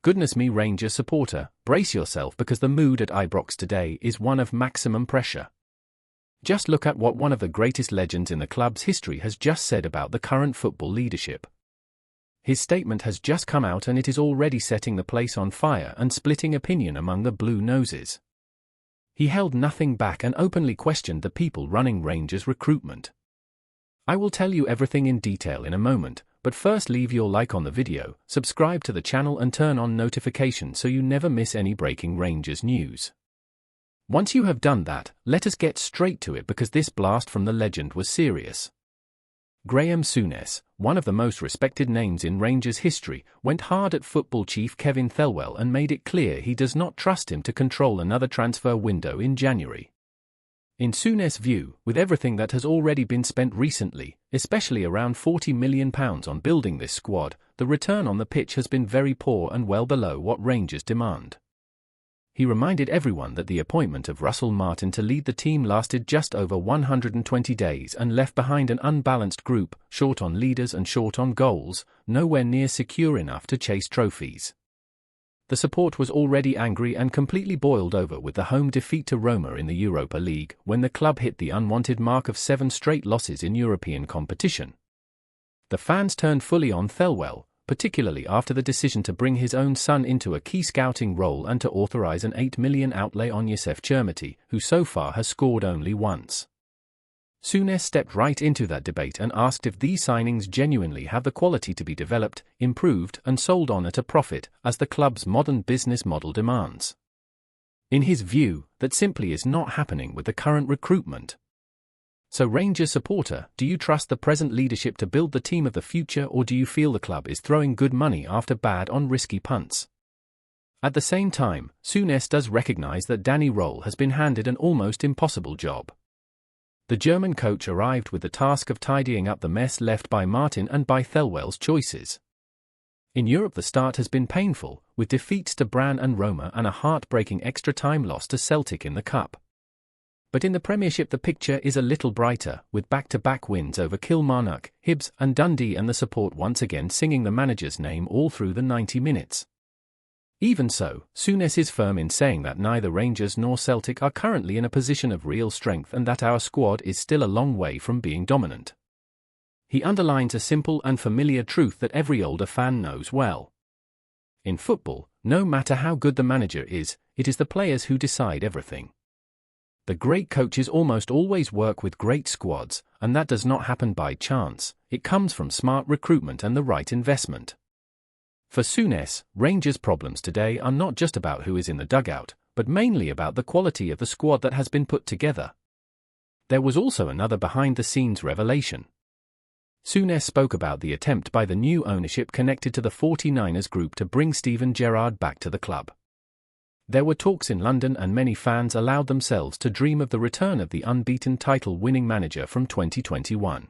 Goodness me, Rangers supporter, brace yourself because the mood at Ibrox today is one of maximum pressure. Just look at what one of the greatest legends in the club's history has just said about the current football leadership. His statement has just come out and it is already setting the place on fire and splitting opinion among the Blue Noses. He held nothing back and openly questioned the people running Rangers recruitment. I will tell you everything in detail in a moment, but first leave your like on the video, subscribe to the channel and turn on notifications so you never miss any breaking Rangers news. Once you have done that, let us get straight to it because this blast from the legend was serious. Graham Souness, one of the most respected names in Rangers history, went hard at football chief Kevin Thelwell and made it clear he does not trust him to control another transfer window in January. In Souness' view, with everything that has already been spent recently, especially around £40 million on building this squad, the return on the pitch has been very poor and well below what Rangers demand. He reminded everyone that the appointment of Russell Martin to lead the team lasted just over 120 days and left behind an unbalanced group, short on leaders and short on goals, nowhere near secure enough to chase trophies. The support was already angry and completely boiled over with the home defeat to Roma in the Europa League when the club hit the unwanted mark of 7 straight losses in European competition. The fans turned fully on Thelwell, particularly after the decision to bring his own son into a key scouting role and to authorise an £8 million outlay on Youssef Chermity, who so far has scored only once. Souness stepped right into that debate and asked if these signings genuinely have the quality to be developed, improved and sold on at a profit, as the club's modern business model demands. In his view, that simply is not happening with the current recruitment. So Rangers supporter, do you trust the present leadership to build the team of the future, or do you feel the club is throwing good money after bad on risky punts? At the same time, Souness does recognise that Danny Röhl has been handed an almost impossible job. The German coach arrived with the task of tidying up the mess left by Martin and by Thelwell's choices. In Europe the start has been painful, with defeats to Brann and Roma and a heartbreaking extra-time loss to Celtic in the Cup. But in the Premiership the picture is a little brighter, with back-to-back wins over Kilmarnock, Hibs and Dundee and the support once again singing the manager's name all through the 90 minutes. Even so, Souness is firm in saying that neither Rangers nor Celtic are currently in a position of real strength and that our squad is still a long way from being dominant. He underlines a simple and familiar truth that every older fan knows well. In football, no matter how good the manager is, it is the players who decide everything. The great coaches almost always work with great squads, and that does not happen by chance. It comes from smart recruitment and the right investment. For Souness, Rangers' problems today are not just about who is in the dugout, but mainly about the quality of the squad that has been put together. There was also another behind-the-scenes revelation. Souness spoke about the attempt by the new ownership connected to the 49ers group to bring Steven Gerrard back to the club. There were talks in London and many fans allowed themselves to dream of the return of the unbeaten title-winning manager from 2021.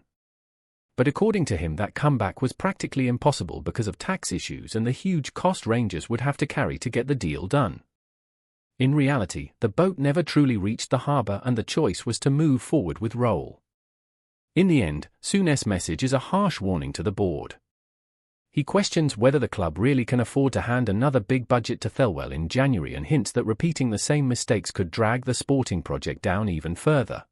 But according to him that comeback was practically impossible because of tax issues and the huge cost Rangers would have to carry to get the deal done. In reality, the boat never truly reached the harbour and the choice was to move forward with Röhl. In the end, Souness' message is a harsh warning to the board. He questions whether the club really can afford to hand another big budget to Thelwell in January and hints that repeating the same mistakes could drag the sporting project down even further.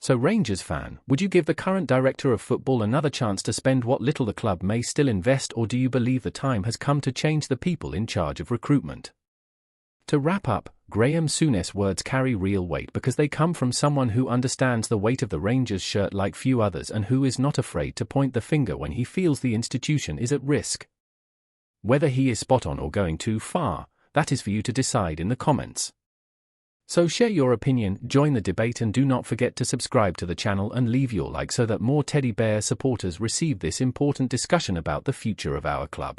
So Rangers fan, would you give the current director of football another chance to spend what little the club may still invest, or do you believe the time has come to change the people in charge of recruitment? To wrap up, Graham Souness' words carry real weight because they come from someone who understands the weight of the Rangers shirt like few others and who is not afraid to point the finger when he feels the institution is at risk. Whether he is spot on or going too far, that is for you to decide in the comments. So share your opinion, join the debate and do not forget to subscribe to the channel and leave your like so that more Teddy Bear supporters receive this important discussion about the future of our club.